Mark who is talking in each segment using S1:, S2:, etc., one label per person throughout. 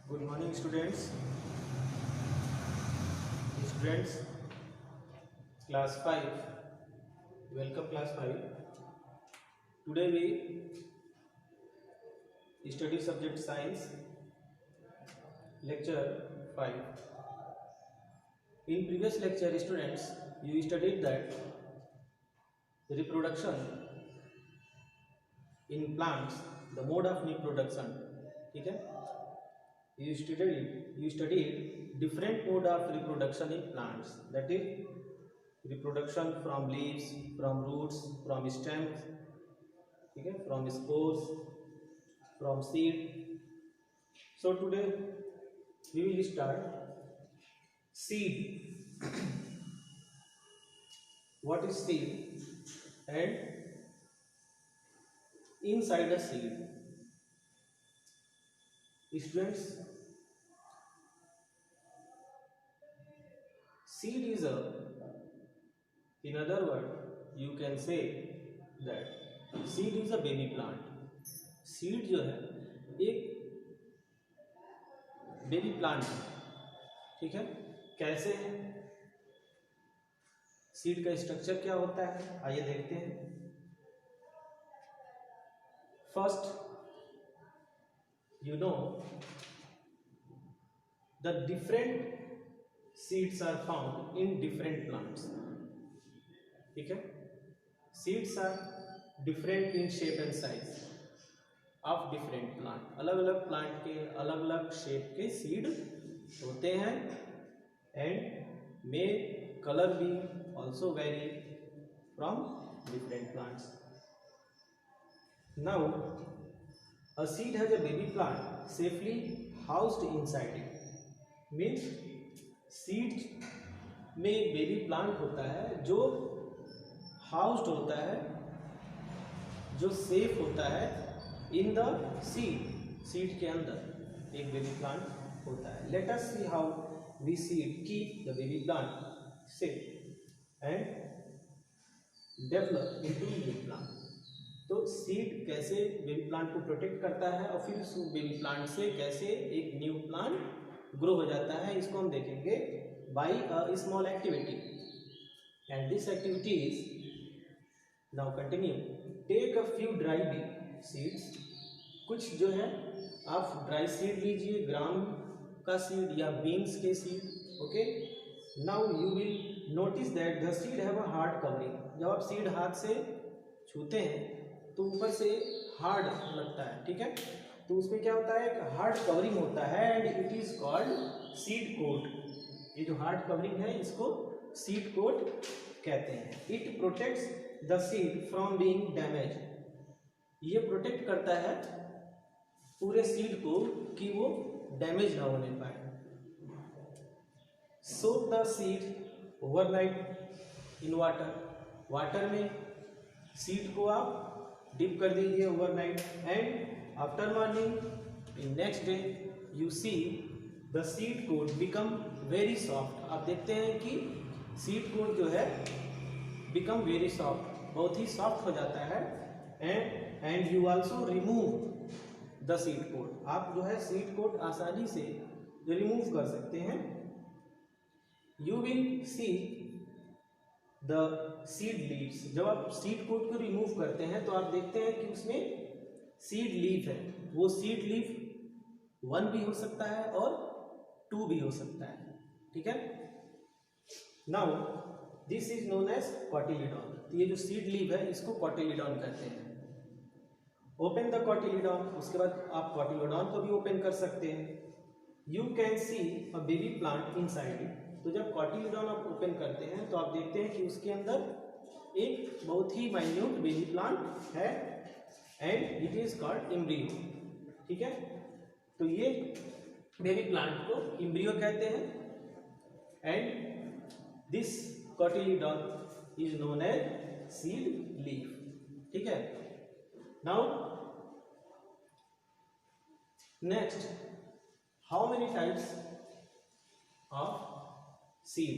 S1: Good morning, students. Students, class 5. Welcome, class 5. Today we study subject science, lecture 5. In previous lecture, students, you studied that reproduction in plants, the mode of reproduction. ठीक है? You studied different mode of reproduction in plants, that is reproduction from leaves, from roots, from stems, ठीक है, from spores, from seed. So today we will start seed. What is seed and inside a seed? Students, seed is in other words, you can say that seed is a baby plant. Seed जो है एक baby plant है, ठीक है। कैसे है seed का structure, क्या होता है, आइए देखते हैं। First, you know the different seeds are found in different plants, ठीक है। seeds are different in shape and size of different plant. अलग अलग प्लांट के अलग अलग शेप के सीड होते हैं and may color be also vary from different plants. Now a seed has a baby plant safely housed inside it. Means seed में एक बेबी प्लांट होता है जो हाउस्ड होता है, जो सेफ होता है इन द सीड के अंदर एक बेबी प्लांट होता है. Let us see how we seed keep the baby plant safe and develop into new plant. तो सीड कैसे बेबी प्लांट को प्रोटेक्ट करता है और फिर उस बेबी प्लांट से कैसे एक न्यू प्लांट ग्रो हो जाता है, इसको हम देखेंगे by a small activity. And this activity is, now continue, take a few dry seeds. कुछ जो है आप ड्राई सीड लीजिए, ग्राम का सीड या बीन्स के seed. Okay, now you will notice that the seed have a hard covering. जब आप सीड हाथ से छूते हैं तो ऊपर से हार्ड लगता है, ठीक है. तो उसमें क्या होता है, एक हार्ड कवरिंग होता है and it is called seed coat. ये जो हार्ड कवरिंग है इसको सीड कोट कहते हैं. It protects the seed from being damage. ये प्रोटेक्ट करता है पूरे सीड को कि वो डैमेज ना होने पाए. Soak the seed overnight in water. Water में सीड को आप डिप कर दीजिए overnight and after morning in next day you see the seed coat become very soft. आप देखते हैं कि सीड कोट जो है बिकम वेरी सॉफ्ट, बहुत ही सॉफ्ट हो जाता है. And you also remove the seed coat. आप जो है सीड कोट आसानी से रिमूव कर सकते हैं. You will see the seed leaves. जब आप सीड कोट को रिमूव करते हैं तो आप देखते हैं कि उसमें सीड लीफ है. वो सीड लीफ 1 भी हो सकता है और 2 भी हो सकता है, ठीक है. Now this is known as cotyledon. तो ये जो सीड लीफ है इसको कॉटिलीडॉन कहते हैं. Open the cotyledon. उसके बाद आप कॉटिलीडॉन को भी ओपन कर सकते हैं. You can see a baby plant inside it. तो जब कॉटिलीडॉन आप ओपन करते हैं तो आप देखते हैं कि उसके अंदर एक बहुत ही माइन्यूट बेबी प्लांट है and it is called embryo, ठीक है. तो ये बेबी प्लांट को एम्ब्रियो कहते हैं and this cotyledon is known as seed leaf, ठीक है. Now next, how many types of seed?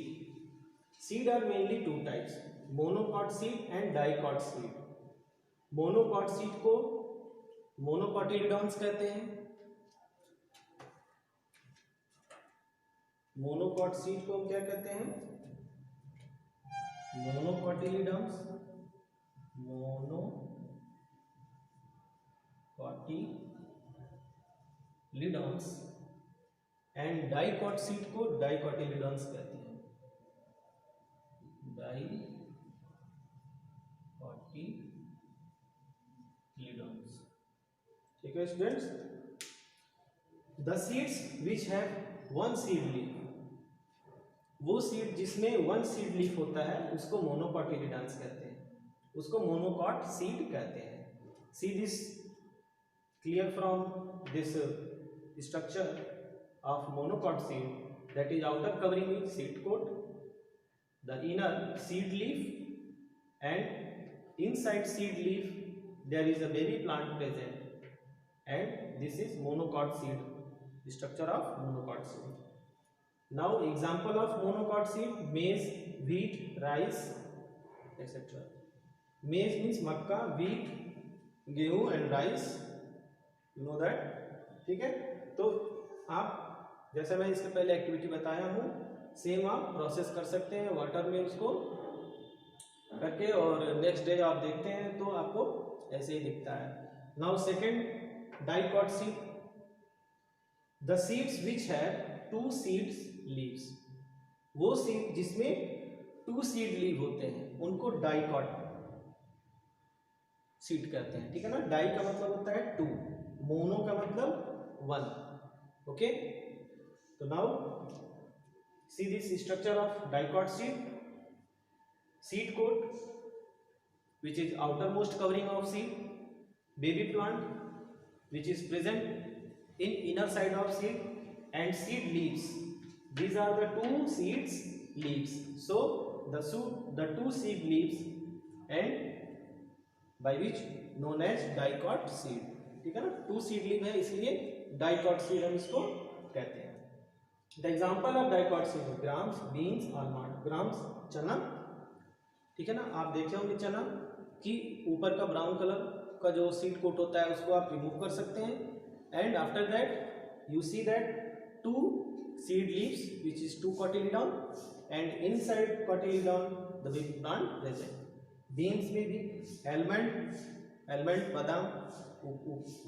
S1: Seed are mainly 2 types, monocot seed and dicot seed. monocot seed को monocotyledons कहते हैं मोनोकॉट सीड को हम क्या कहते हैं? मोनोकॉटिलिडम्स, मोनोकॉटिलिडम्स, एंड डाइकॉट सीड को डाइकॉटिलिडम्स कहते हैं, डाइकॉटिलिडम्स। ठीक है students, the seeds which have one seed leaf, वो सीड जिसमें वन सीड लीफ होता है उसको मोनोकॉटिलिडम्स कहते हैं, उसको मोनोकॉट सीड कहते हैं। See this clear from this structure of monocot seed, that is outer covering is seed coat, the inner seed leaf, and inside seed leaf there is a baby plant present, and this is monocot seed, structure of monocot seed. Now example of monocot seed: maize, wheat, rice, etc. Maize means Mecca, wheat गेहूं, and rice, you know that. ठीक है, तो आप जैसे मैं इसके पहले activity बताया हूँ सेम आप प्रोसेस कर सकते हैं वाटर में उसको करके, और नेक्स्ट डे आप देखते हैं तो आपको ऐसे ही दिखता है। Now second, dicot seed, the seeds which have two seeds leaves, वो सीड जिसमें टू सीड लीव होते हैं उनको डाइकॉट सीड कहते हैं। ठीक है ना, डाई का मतलब होता है टू, मोनो का मतलब one. Okay, so now see this structure of dicot seed. Seed coat, which is outermost covering of seed, baby plant which is present in inner side of seed, and seed leaves, these are the two seeds leaves. So the two seed leaves and by which known as dicot seed। ठीक है ना, to seed leave है इसलिए dicot seed हम इसको कहते हैं। The example of dicot seed: grams, beans, almond. Grams चना, ठीक है ना, आप देखे होंगे चना कि ऊपर का ब्राउन कलर का जो सीड कोट होता है उसको आप रिमूव कर सकते हैं, and after that you see that two seed leaves which is two cotyledon, and inside cotyledon the baby plant present. Beans में भी एलमंड बादाम,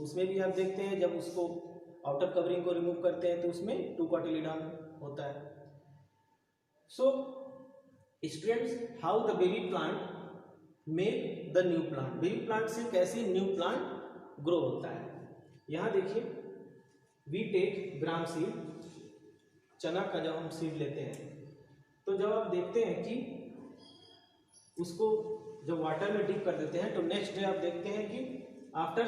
S1: उसमें भी आप देखते हैं जब उसको आउटर कवरिंग को रिमूव करते हैं तो उसमें टू कॉटिलिडॉन होता है। So students, how the baby plant make the new plant, baby plant से कैसे न्यू प्लांट ग्रो होता है। यहाँ देखिए, वी टेक ग्राम सीड, चना का जब हम सीड लेते हैं तो जब आप देखते हैं कि उसको जब वाटर में डिप कर देते हैं तो नेक्स्ट डे आप देखते हैं कि आफ्टर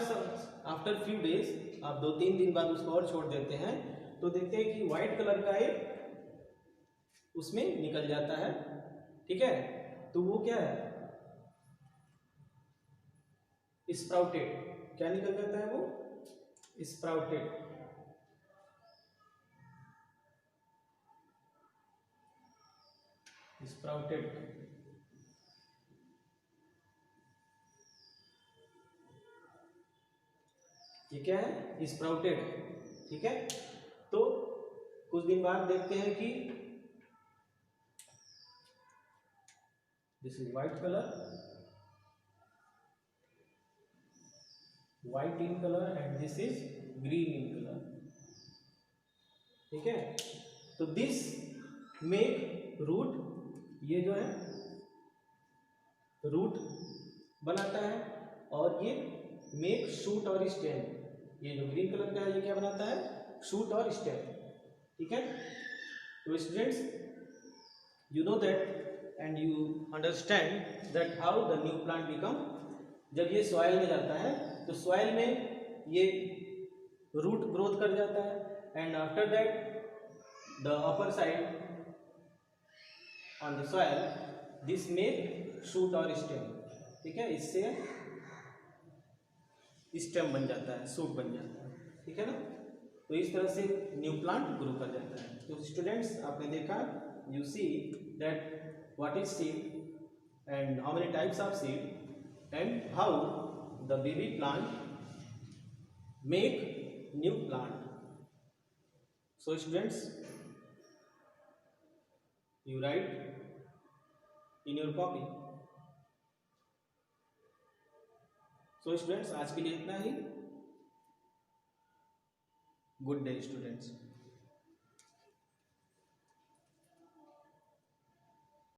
S1: फ्यू डेज, आप 2-3 दिन बाद उसको और छोड़ देते हैं तो देखते हैं कि वाइट कलर का एक उसमें निकल जाता है। ठीक है, तो वो क्या है? स्प्राउटेड। क्या निकल जाता है वो? स्प्राउटेड। स्प्राउटेड ये क्या है? स्प्राउटेड। ठीक है, तो कुछ दिन बाद देखते हैं कि this is white colour, white in colour, and this is green in colour. ठीक है, तो दिस मेक रूट, ये जो है रूट बनाता है, और ये मेक शूट और स्टेम, ये जो ग्रीन कलर का है ये क्या बनाता है? शूट और स्टेम। ठीक है, तो students, you know that and you understand that how the new plant become. जब ये सॉइल में जाता है तो सॉइल में ये रूट ग्रोथ कर जाता है, and after that the upper side on the soil this make shoot और स्टेम। ठीक है, इससे स्टेम बन जाता है, सूट बन जाता है। ठीक है ना, तो इस तरह से न्यू प्लांट ग्रो कर जाता है। तो स्टूडेंट्स, आपने देखा, you see that what is seed and how many types of seed and how the baby plant make new plant. So students, You write in your copy. So students आज के लिए इतना ही. Good day students.